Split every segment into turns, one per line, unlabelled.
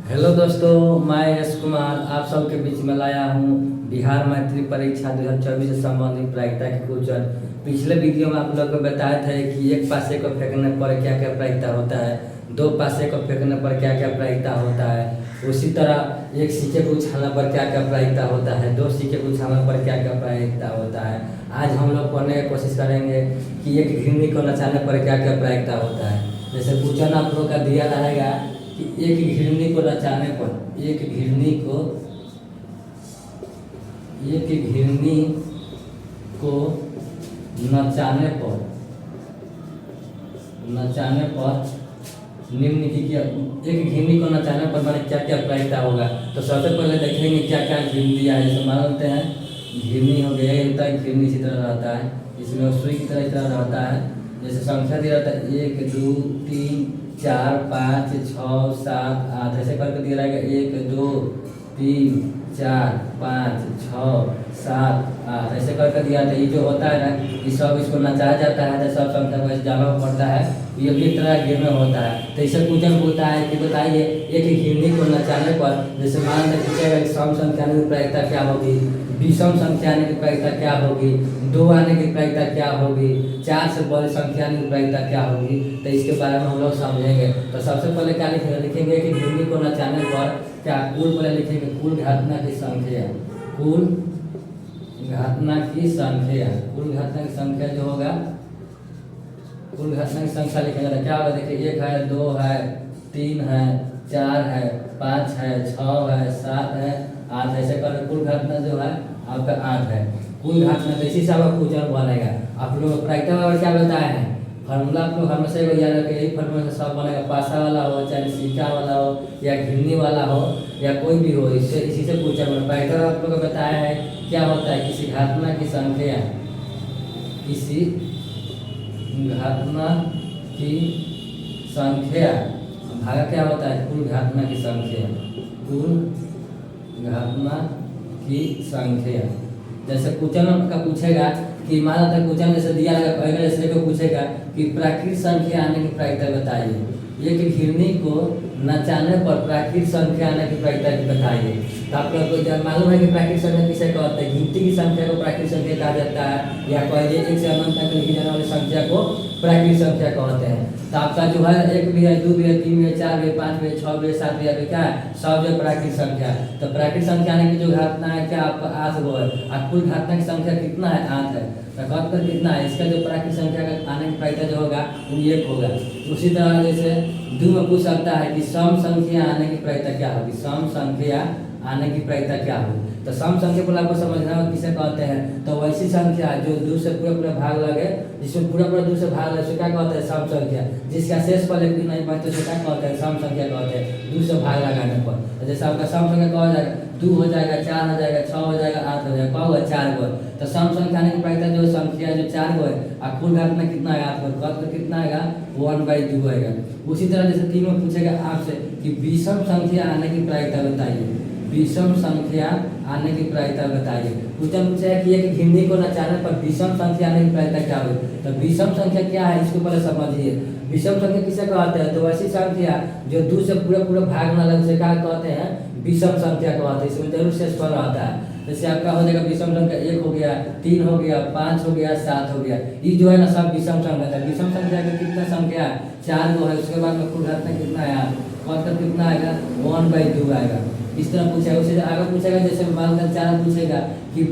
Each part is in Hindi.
हेलो दोस्तों, मैं यश कुमार आप सबके बीच में लाया हूँ बिहार मैट्रिक परीक्षा 2024 से संबंधित प्रायिकता के क्वेश्चन। पिछले वीडियो में आप लोग को बताया था कि एक पासे को फेंकने पर क्या क्या प्रायिकता होता है, दो पासे को फेंकने पर क्या क्या प्रायिकता होता है, उसी तरह एक सिक्के को उछालने पर क्या क्या प्रायिकता होता है, दो सिक्के को उछालने पर क्या क्या प्रायिकता होता है। आज हम लोग पढ़ने की कोशिश करेंगे कि एक घिरनी को नचाने पर क्या क्या प्रायिकता होता है। जैसे क्वेश्चन आप लोग का दिया रहेगा कि एक घिरनी को नचाने पर एक घिरनी को नचाने पर निम्न की क्या एक घिरनी को नचाने पर मैंने क्या क्या प्रायिकता होगा। तो सबसे पहले देखेंगे क्या क्या घिरनी दिया है। जैसे मान लेते हैं घिरनी हो गया, ये होता है घिरनी इसी तरह रहता है, इसमें सुई की तरह इस तरह रहता है। जैसे संख्या दिया रहता है 1 2 3 4 5 6 7 8, ऐसे करके दिया रहेगा 1 2 3 4 5 6 7 8, ऐसे करके दिया था। ये जो होता है ना, ये सब इसको नचाया जाता है, तो सब संख्या को जमा पड़ता है, ये भी एक तरह गिरना होता है। तो इसे पूजन होता है कि बताइए एक घिरनी को नचाने पर, जैसे मान लें पूछेगा सम संख्या की प्रायिकता क्या होगी, विषम संख्या आने की प्रायिकता क्या होगी, 2 आने की प्रायिकता क्या होगी, 4 से बड़ी संख्या आने की प्रायिकता क्या होगी। तो इसके बारे में हम लोग समझेंगे। तो सबसे पहले क्या लिखेंगे कि घिरनी को नचाने पर क्या कुल पहले लिखेंगे कुल घटना की संख्या, कुल घटना की संख्या जो होगा, कुल घटना की संख्या लिखेंगे। क्या होगा देखिए 1 है 2 है 3 है 4 है 5 है 6 है 7 है 8, ऐसे कर कुल घटना जो है आपका 8 है। कुल घटना तो इसी से आपका क्वेश्चन बनेगा। आप लोग प्रायिकता वाला क्या बताया है, फार्मूला आप लोग हमेशा याद रखें, यही फार्मूला से सब बनेगा। पासा वाला हो चाहे सिक्का वाला हो या घिरनी वाला हो या कोई भी हो, इससे इसी से क्वेश्चन बना। प्रायिकता आप लोग को बताया है क्या होता है, किसी घटना की संख्या भागा क्या होता है कुल घटना की संख्या, कुल घटना की संख्या। जैसे क्वेश्चन का पूछेगा कि मान लेते हैं क्वेश्चन जैसे दिया रहेगा, जैसे को पूछेगा कि प्राकृतिक संख्या आने की प्रायिकता बताइए, एक घिरनी को नचाने पर प्राकृतिक संख्या आने की प्रायिकता बताइए। तो आप लोग को जब मालूम है कि प्राकृतिक संख्या किसे कहते हैं, गिनती की संख्या को प्राकृतिक संख्या कहा जाता है, या कहिए 1 से अनंत तक लिखी जाने वाली संख्या को प्राकृतिक संख्या कहते हैं। तो आपका जो है 1 भी है 2 भी है 3 भी है 4 भी है 5 भी है 6 भी है 7 भी है, क्या है सब जो प्राकृतिक संख्या है। तो प्राकृतिक संख्या आने की जो घटना है क्या आपका 8 वो है, और कुल घटना की संख्या कितना है 8 है। तो कब कर कितना है इसका जो प्राकृतिक संख्या का आने की प्रायिकता जो होगा वो 1 होगा। उसी तरह जैसे 2 में पूछ सकता है कि सम संख्या आने की प्रायिकता क्या होगी, सम संख्या आने की प्रायिकता क्या होगी। तो सम संख्या को आपको समझना है किसे कहते हैं, तो वैसी संख्या जो 2 से पूरा भाग लगे, जिसमें पूरा 2 से भाग लगे क्या कहते हैं सम संख्या, जिसका शेष पर लेकिन नहीं बचते तो क्या कहते हैं सम संख्या कहते हैं 2 से भाग लगाने पर। तो जैसे आपका सम संख्या कहा जाएगा 2 हो जाएगा 4 हो जाएगा 6 हो जाएगा 8 हो जाएगा, होगा 4 गो। तो सम संख्या आने की प्रायिकता जो संख्या जो 4 गो है, और कुल घटना कितना है 8 गो, तो कितना आएगा 1/2 आएगा। उसी तरह जैसे 3 में पूछेगा आपसे कि विषम संख्या आने की प्रायिकता बताइए, विषम संख्या आने की प्रायिकता बताइए। क्वेश्चन पूछा है कि एक घिरनी को नचाने पर विषम संख्या आने की प्रायिकता क्या होगी। तो विषम संख्या क्या है इसको पहले समझिए। विषम संख्या किसे कहते हैं, तो ऐसी संख्या जो 2 से पूरा भाग ना लगे उसे क्या कहते हैं विषम संख्या कहते हैं, इसमें जरूर शेष पर रहता है। जैसे आपका हो जाएगा विषम संख्या 1 हो गया 3 हो गया 5 हो गया 7 हो गया, ये जो है ना सब विषम संख्या है। विषम संख्या की कितना संख्या 4 गो है, उसके बाद में कुल घटना कितना है मतलब कितना आएगा 1/2 आएगा। इस तरह पूछेगा। उसे आगे पूछेगा जैसे मान कर 4 पूछेगा कि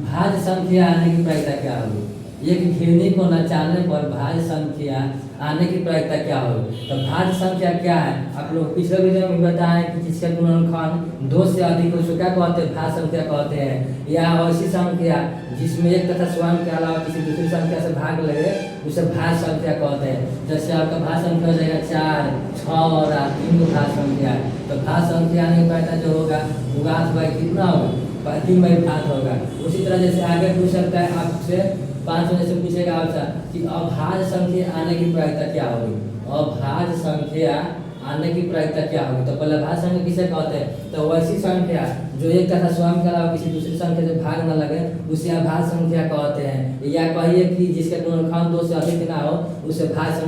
भाज्य संख्या आने की प्रायिकता क्या होगी, एक घिरनी को नचाने पर भाज्य संख्या आने की प्रायिकता क्या होगी। तो भाज्य संख्या क्या है, आप लोग पिछले वीडियो में बताएं कि जिसका गुणनखंड 2 से अधिक हो उसको क्या कहते हैं भाज्य संख्या कहते हैं, या ऐसी संख्या जिसमें एक तथा स्वयं के अलावा किसी दूसरी संख्या से भाग लगे उसे भाज्य संख्या कहते हैं। जैसे आपका भाज्य संख्या हो जाएगा 4 6 और 8, 3 को भाज्य संख्या है। तो भाज्य संख्या आने की प्रायिकता जो होगा वो 8 कितना होगा 3/8 होगा। उसी तरह जैसे आगे पूछ सकता है आपसे 5 में जैसे पूछेगा आपसे कि अभाज्य संख्या आने की प्रायिकता क्या होगी, अभाज्य संख्या आने की प्रायिकता क्या होगी। तो पहले भाज्य संख्या किसे कहते हैं, तो वैसी संख्या जो एक तथा स्वयं के अलावा किसी दूसरी संख्या से भाग न लगे उसे अभाज्य संख्या कहते हैं। या कहिए कि जिसका गुणनखंड 2 से अधिक ना हो उसे अभाज्य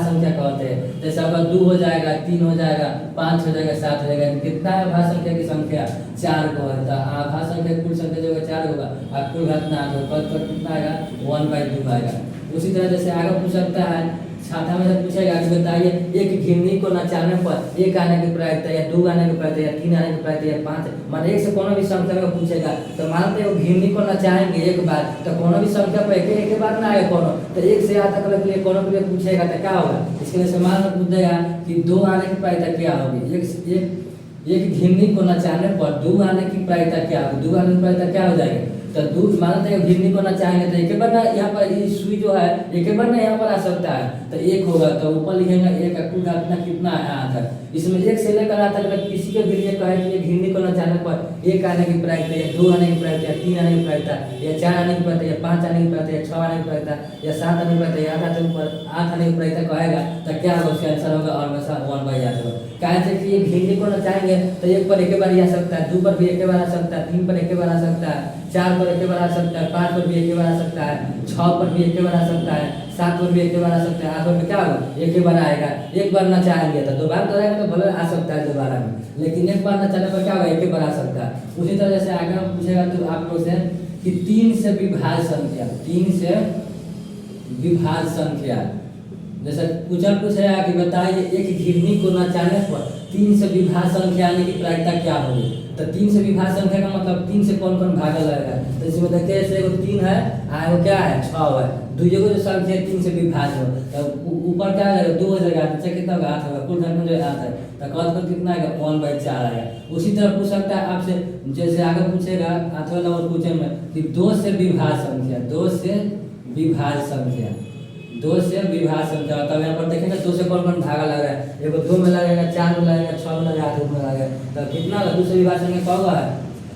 संख्या कहते हैं। जैसे अगर 2 हो जाएगा, 3 हो जाएगा, 5 हो जाएगा, 7 हो जाएगा, कितना है अभाज्य संख्या की संख्या 4 को है। तो अभाज्य संख्या कुल संख्या जो 4 होगा और कुल घात ना होगा तो कितना आएगा 1/2 आएगा। उसी तरह जैसे आगे पूछ सकता है छठा में से पूछेगा कि बताइए एक घिरनी को नचाने पर 1 आने की प्रायिकता या 2 आने की प्रायिकता या 3 आने की प्रायिकता या 5, मान एक से कोनो भी संख्या में पूछेगा तो मानते हैं घिरनी को नचाएंगे एक बार तो कोनो भी संख्या पर एक बार ना आए कोनो, तो 1 से यहाँ तक के लिए कोनो के लिए पूछेगा तो क्या होगा। इसके लिए समान में पूछेगा कि 2 आने की प्रायिकता क्या होगी। एक घिरनी को नचाने पर 2 आने की प्रायिकता क्या होगी, 2 आने की प्रायिकता क्या हो जाएगी। तो दूध मानते हैं घिरनी को नचाएंगे तो एक बार ना यहाँ पर सुई जो है एक बार ना यहाँ पर आ सकता है तो 1 होगा। तो ऊपर लिखेंगे 1 का कुल घातना कितना है। इसमें 1 से लेकर आता है किसी के भी लिए कहे कि घिरनी को नचाने पर 1 आने की प्रायिकता या 2 आने की प्रायिकता या 3 आने की प्रायिकता या 4 आने की प्रायिकता या 5 आने की प्रायिकता या 6 आने की प्रायिकता या 7 आने की प्रायिकता या 8 आने की प्रायिकता कहेगा तो क्या होगा, उसका आंसर होगा हमेशा 1/8 होगा। कहे कि ये घिरनी को नचाएंगे तो 1 पर एक बार ही आ सकता है, 2 पर भी एक बार आ सकता है, 3 पर एक बार आ सकता है, 4 पर एक बार आ सकता है, 5 पर भी एक बार आ सकता है, 6 पर भी एक बार आ सकता है, 7 पर भी एक बार आ सकता है, 8 पर क्या होगा एक बार आएगा। एक बार ना चाहेंगे तो 2 बार करेंगे तो भले आ सकता है दोबारा में, लेकिन एक बार ना चाहने पर क्या होगा एक बार आ सकता है। उसी तरह से आगे हम पूछेगा तो आप लोग से कि 3 से विभाज्य संख्या, 3 से विभाज्य संख्या जैसे पूछेगा कि बताइए एक घिरनी को नचाने पर 3 से विभाज्य संख्या आने की प्रायिकता क्या होगी। तो 3 से विभाज्य संख्या का मतलब 3 से कौन कौन भागा लगेगा। तो इसमें देखिए ऐसे 3 है वो क्या है 6 है, दूसरे को जो संख्या 3 से विभाज्य हो तो ऊपर क्या आएगा 2 हो जाएगा, नीचे कितना होगा 8 होगा, कुल घन जो 8 है तो कौन कितना आएगा 1/4 आएगा। उसी तरह पूछ सकता है आपसे जैसे आगे पूछेगा 8वां नंबर पूछे में कि 2 से विभाज्य संख्या, 2 से विभाज्य संख्या, 2 से विभाज्य संख्या तब यहाँ पर देखेंगे 2 से कौन कौन भागा लग रहा है, एगो 2 में लगेगा, 4 में लगेगा, 6 में लगेगा, 8 में लगेगा तो कितना 2 से विभाज्य संख्या कौन है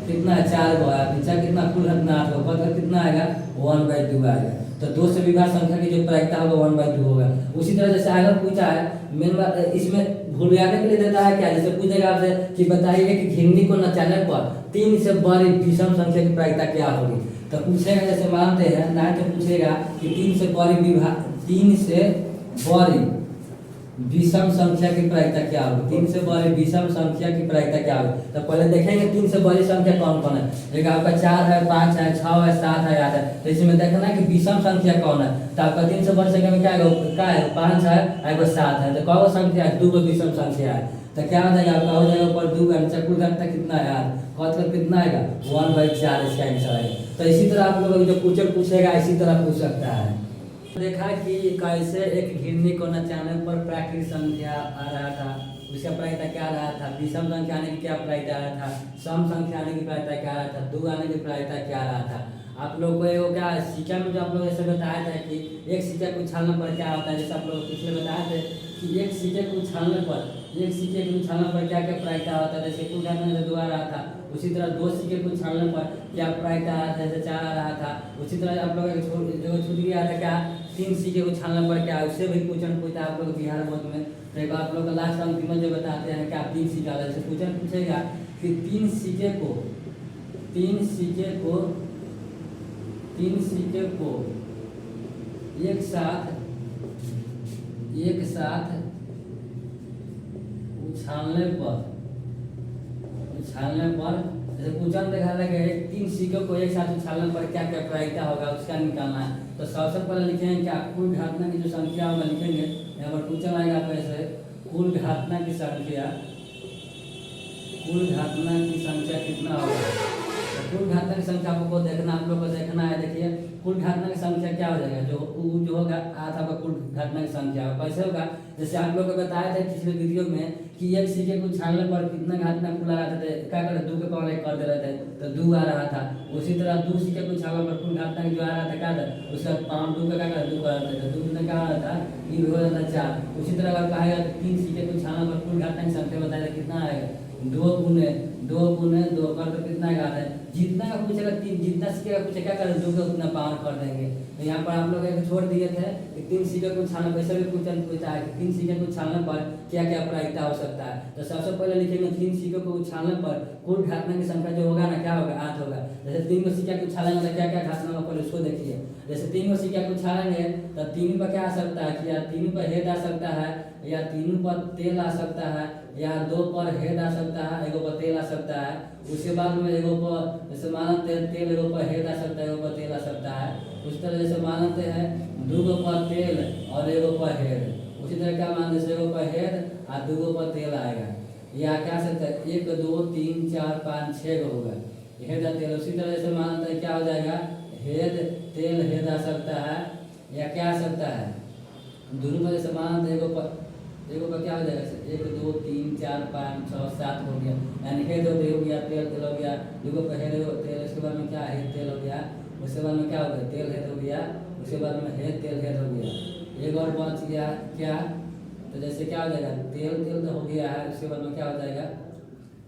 कितना है 4 को है, नीचे कितना कुल घटना 8 होगा तो कितना आएगा 1/2 आएगा। तो 2 से विभाज्य संख्या की जो प्रायिकता होगा 1/2 होगा। उसी तरह जैसे आगे पूछा है मेन बात इसमें भूल जाने के लिए देता है क्या, जैसे पूछेगा आपसे कि बताइए कि घिरनी को नचाने पर 3 से बड़ी विषम संख्या की प्रायिकता क्या होगी। तो पूछेगा जैसे मानते हैं ना तो पूछेगा कि 3 से बड़ी विषम संख्या की प्रायिकता क्या होगी, 3 से बड़ी विषम संख्या की प्रायिकता क्या होगी। तो पहले देखेंगे 3 से बड़ी संख्या कौन कौन है। एक आपका 4 है, 5 है, 6 है, 7 है, 8 है। तो इसमें देखना है कि विषम संख्या कौन है। तो आपका 3 से बड़ी संख्या में क्या है 5 है, 7 है, तो कौन संख्या है 2 विषम संख्या है। तो क्या हो जाएगा आपका हो जाएगा ऊपर 2 का कुल घटना कितना है यार कितना आएगा 1/4 इसका आंसर आएगा। तो इसी तरह आप लोग जो पूछेगा इसी तरह पूछ सकता है। देखा कि कैसे एक घिरनी को नचाने पर प्राकृतिक संख्या आ रहा था, उसका प्रायिकता क्या आ रहा था, विषम संख्या आने की क्या प्रायिकता आ रहा था, सम संख्या आने की प्रायिकता क्या आ रहा था, 2 आने की प्रायिकता क्या आ रहा था। आप लोग को वो क्या सिक्का में जो आप लोग ऐसे बताया था कि एक सिक्का को उछालने पर क्या होता है, जैसे आप लोग पिछले बताए थे कि एक सिक्के को उछालने पर क्या क्या प्रायिकता होता है। जैसे कुल घटना से 2 आ रहा था, उसी तरह 2 सिक्के को उछालने पर क्या प्रायिकता आ रहा था, जैसे 4 आ रहा था। उसी तरह आप लोग जो छूट गया था क्या 3 सिक्के को उछालने पर क्या, उससे भी क्वेश्चन पूछता है आप लोग बिहार बोर्ड में। तो आप लोग का लास्ट अंतिम जो बताते हैं कि आप 3 सिक्का जैसे क्वेश्चन पूछेगा कि 3 सिक्के को एक साथ उछालने पर जैसे क्वेश्चन देखा था कि 3 सिक्कों को एक साथ उछालने पर क्या क्या प्रायिकता होगा उसका निकालना है। तो सबसे पहले लिखेंगे क्या कुल घटना की जो संख्या होगा लिखेंगे, यहाँ पर क्वेश्चन आएगा आपको ऐसे कुल घटना की संख्या कितना होगा। कुल घटना की संख्या आपको देखना आप लोग को देखना है। देखिए कुल घटना की संख्या क्या हो जाएगा जो होगा आता आपका कुल घटना की संख्या कैसे होगा। जैसे आप लोग को बताया था पिछले वीडियो में कि कि एक सिक्के को छानने पर कितना घात ना कुल आ रहा था, क्या करे 2 के पावर 1 कर दे रहे थे तो 2 आ रहा था। उसी तरह 2 सिक्के को छानने पर कुल घात ना जो आ रहा था क्या था, उसका पाँव 2 का क्या करे 2 कर रहा था, 2 में क्या आ रहा था 3 हो जाता 4। उसी तरह अगर कहेगा 3 सिक्के को छानने पर कुल घात ना की संख्या बताएगा कितना आएगा, 2 कर तो कितना घात है, जितना का पूछेगा 3, जितना सिक्के का पूछेगा क्या करें 2 का उतना पावर कर देंगे। तो यहाँ पर आप लोग एक छोड़ दिए थे कि 3 सिक्के को छानने पर, ऐसा भी क्वेश्चन पूछता है कि 3 सिक्के को छानने पर क्या क्या प्रायिकता हो सकता है। तो सबसे पहले लिखेंगे 3 सिक्कों को उछालने पर कुल घातना की संख्या जो होगा ना क्या होगा 8 होगा। जैसे 3 को सिक्का को उछालेंगे तो क्या क्या घातना होगा पहले उसको देखिए। जैसे 3 को सिक्का को उछालेंगे तो 3 पर क्या आ सकता है कि या 3 पर हेड आ सकता है, या 3 पर तेल आ सकता है, या 2 पर हेड आ सकता है, एगो पर तेल आ सकता है। उसके बाद में एगो पर जैसे मानते हैं तेल एगो पर हेड आ सकता है, एगो पर तेल आ सकता है। उस तरह जैसे मानते हैं 2 पर तेल और एगो पर हेड, उसी तरह क्या मान जैसे एगो पर हेड और 2 पर तेल आएगा। या क्या सकता है 1 2 3 4 5 6 होगा हेड और तेल। उसी तरह जैसे मानते हैं क्या हो जाएगा हेड तेल हेड आ सकता है, या क्या आ सकता है दोनों पर जैसे मानते हैं एगो पर क्या हो जाएगा 1 2 3 4 5 6 7 हो गया, यानी हेड हो गया तेल तेल हो गया, 2 पर हेड तेल, उसके बाद में क्या हेड तेल हो गया, उसके बाद में क्या हो गया तेल हेड हो गया, उसके बाद में हेड तेल हेड हो गया। एक और बच गया क्या, तो जैसे क्या हो जाएगा तेल तेल तो हो गया है, उसके बाद में क्या हो जाएगा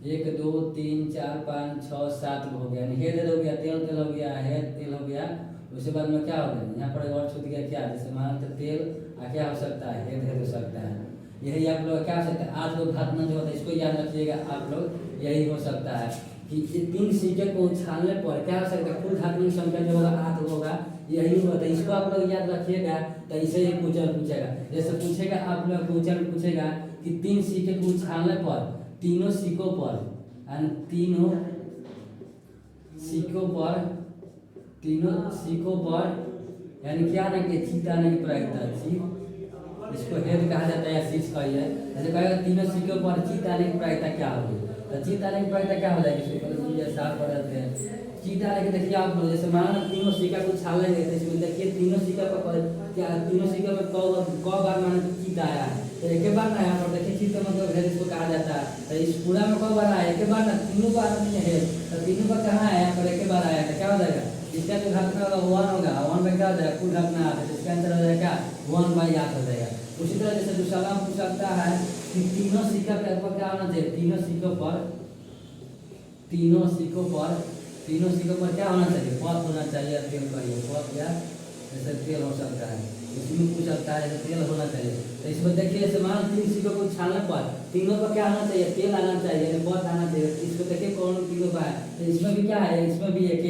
1 2 3 4 5 6 7 हो गया, यानी हेड हो गया तेल तेल हो गया हेड तेल हो गया। उसके बाद में क्या हो गया यहाँ पर और छूट गया क्या, जैसे मानते तेल क्या हो सकता है हेड हेड हो सकता है। यही आप लोग क्या हो सकता है 8 लोग घातना जो होता है इसको याद रखिएगा आप लोग, यही हो सकता है कि 3 सिक्के को उछालने पर क्या हो सकता है कुल घातना की संख्या जो होगा 8 होगा, यही होता है। इसको आप लोग याद रखिएगा तो इसे ही क्वेश्चन पूछेगा। जैसे पूछेगा आप लोग क्वेश्चन पूछेगा कि 3 सिक्के को उछालने पर तीनों सिक्कों पर यानी क्या ना कि जीत आने की प्रायिकता जीत, इसको हेड कहा जाता है या शीश का है। जैसे कहेगा तीनों सिक्कों पर जीत आने की प्रायिकता क्या होगी, तो जीत आने की प्रायिकता क्या हो जाएगी इसको पहले साफ कर देते हैं। जीत आने की देखिए आप लोग जैसे माना तीनों सिक्का को छाल लेंगे तो इसमें देखिए तीनों सिक्का पर क्या तीनों सिक्का में कौ बार माने जीत आया है, तो एक बार ना यहाँ पर देखिए जीत का मतलब हेड इसको कहा जाता है। तो इस पूरा में कौ बार आया एक बार ना, तीनों बार नहीं है, तो तीनों बार कहाँ आया यहाँ पर एक बार आया, तो क्या हो जाएगा इसका जो घटना होगा 1 होगा, 1 में क्या हो जाएगा कुल घटना आता है, इसका आंसर हो जाएगा 1/8 हो जाएगा। उसी तरह जैसे दूसरा पूछ सकता है कि तीनों सिक्का के ऊपर क्या होना चाहिए, तीनों सिक्कों पर क्या होना चाहिए पथ होना चाहिए, तेल का ये पथ या जैसे तेल हो सकता है, इसमें पूछ सकता है जैसे तेल होना चाहिए। तो इसमें देखिए जैसे मान 3 सिक्कों को छानने पर तीनों पर क्या आना चाहिए तेल आना चाहिए, पथ आना चाहिए। इसको देखिए कौन तीनों का है, तो इसमें भी क्या है इसमें भी एक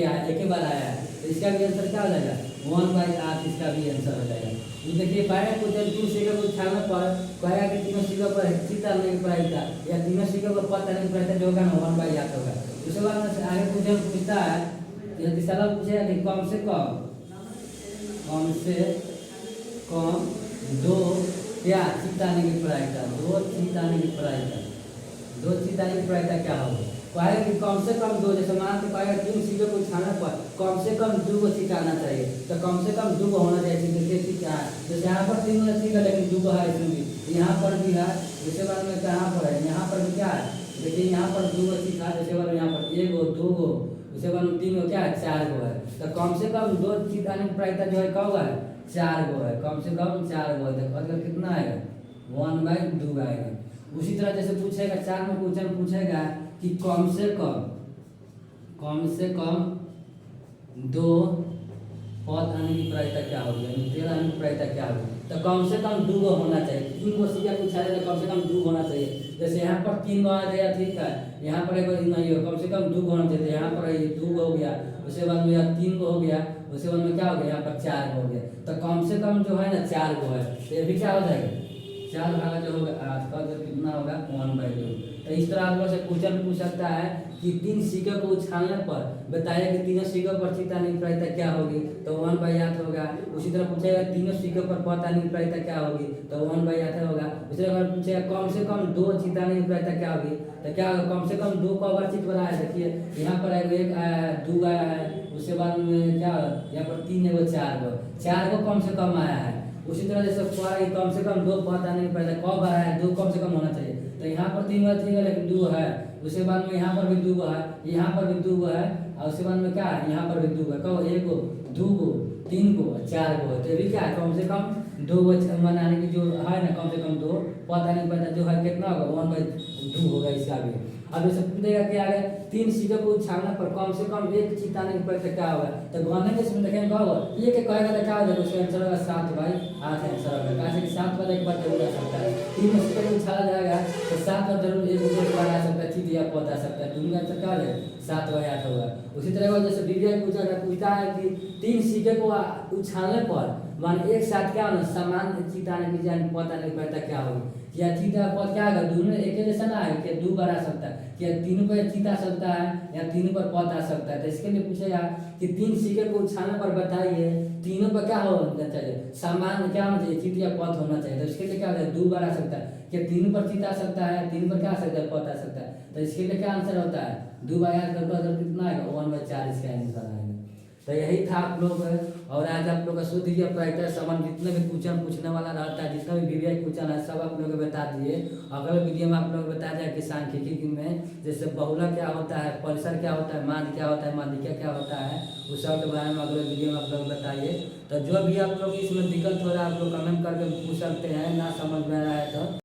बार आया है, तो इसका भी आंसर क्या हो जाएगा 1/8 इसका भी आंसर हो जाएगा। ये देखिए पहले क्वेश्चन 2 सिक्कों को छानने पर कहेगा कि तीनों सिक्कों पर जीत आने की प्रायिकता या तीनों सिक्कों पर पथ आने की प्रायिकता जो होगा ना 1/8 होगा। उसके बाद में आगे क्वेश्चन पूछता है यदि सवाल पूछेगा कि कम से कम 2 क्या जीत आने की प्रायिकता, 2 जीत आने की प्रायिकता क्या होगी, कहेगा कि कम से कम 2, जैसे मान के कहेगा 3 सिक्कों को छानने पर कम से कम 2 को जीत आना चाहिए, तो कम से कम 2 होना चाहिए। देखिए क्या है जैसे यहाँ पर 3 है लेकिन 2 है, इसमें भी यहाँ पर भी है, उसके बाद में कहाँ पर है यहाँ पर भी क्या है देखिए यहाँ पर 2 चीज है, उसके बाद यहाँ पर 1 2 उसके बाद 3 क्या है 4 है, तो कम से कम 2 जीत आने की प्रायिकता जो है कब है 4 है, कम से कम 4 है, मतलब कितना आएगा 1/2 आएगा। उसी तरह जैसे पूछेगा 4 में क्वेश्चन पूछेगा कि कम से कम 2 पद आने की प्रायिकता क्या होगी, तेल आने की प्रायिकता क्या होगी, तो कम से कम 2 होना चाहिए। 3 को सिक्का पूछा जाए तो कम से कम 2 होना चाहिए। जैसे यहाँ पर 3 आ गया ठीक है, यहाँ पर एक नहीं हो कम से कम 2 होना चाहिए, यहाँ पर ये 2 हो गया, उसके बाद में 3 हो गया, उसके बाद में क्या हो गया यहाँ पर 4 हो गया, तो कम से कम जो है ना 4 है, तो ये भी क्या हो जाएगा 4 भागा जो होगा 8 का जो कितना होगा 1/2। तो इस तरह आप लोग से क्वेश्चन पूछ सकता है कि 3 सिक्कों को उछालने पर बताइए कि तीनों सिक्कों पर जीत आने की प्रायिकता क्या होगी, तो 1/8 होगा। उसी तरह पूछेगा तीनों सिक्कों पर पथ आने की प्रायिकता क्या होगी, तो 1/8 होगा। उसी तरह पूछेगा कम से कम 2 जीत आने की प्रायिकता क्या होगी, तो क्या होगा कम से कम 2 को अगर चित बना है, देखिए यहाँ पर एक आया है 2 आया है, उसके बाद में क्या यहाँ पर 3 है 4 को कम से कम आया है। उसी तरह जैसे कम से कम 2 पथ आने की प्रायिकता कब आया है 2 कम से कम होना चाहिए, तो तो यहाँ पर 3 बार 3 लेकिन 2 है। उसके बाद में यहाँ पर भी 2 है, यहाँ पर भी 2 है, और उसके बाद में क्या है, यहाँ पर भी 2 है। कहो 1 गो 2 गो 3 गो 4 गो है। तो ये भी क्या है, कम से कम 2 गो बनाने की जो है ना, कम से कम 2 पता नहीं पता जो है कितना होगा 1/2 होगा इसका भी। अब इसे पूछेगा कि आगे 3 सिक्के को उछालने पर कम से कम 1 चीता नहीं पड़ता क्या होगा। तो गणना के इसमें देखेंगे क्या होगा, ये के कहेगा तो क्या हो जाएगा, उसका आंसर होगा 7/8 आंसर होगा। कैसे कि 7 बार एक बार जरूर आ सकता है, 3 सिक्के को उछाला जाएगा तो 7 बार जरूर एक बार आ सकता है, चीज या पद आ सकता है। दोनों का आंसर क्या हो जाएगा 7/8 होगा। उसी तरह जैसे बीबीआई पूछता है कि 3 सिक्के को उछालने पर मान एक साथ क्या होना, समान चीता नहीं पता नहीं पड़ता क्या होगा, या चीता पद क्या होगा, दोनों एक जैसा ना है कि 2 बार आ सकता है, क्या तीनों पर चीता आ सकता है या तीनों पर पद आ सकता है। तो इसके लिए पूछेगा कि 3 सिक्के को उछालने पर बताइए तीनों पर क्या होना चाहिए, समान क्या होना चाहिए, चीत या पद होना चाहिए। तो इसके लिए क्या होता है 2 बार आ सकता है, क्या तीनों पर चीता आ सकता है, तीनों पर क्या आ सकता है, पद आ सकता है। तो इसके लिए क्या आंसर होता है 2/8 कितना आएगा 1/4 इसका आंसर आएगा। तो यही था आप लोग, और आज आप लोग का शुद्ध या प्रैक्टिस संबंध जितने भी क्वेश्चन पूछने वाला रहता है, जितना भी बीबीआई क्वेश्चन है सब आप लोग को बता दिए। अगले वीडियो में आप लोग बता दिया कि सांख्यिकी में जैसे बहुलक क्या होता है, परिसर क्या होता है, मान क्या होता है, माध्यिका क्या होता है, उस सब के बारे में अगले वीडियो में आप लोग बताइए। तो जो भी आप लोग इसमें दिक्कत हो रहा है आप लोग कमेंट करके पूछ सकते हैं, ना समझ में आ रहा है तो।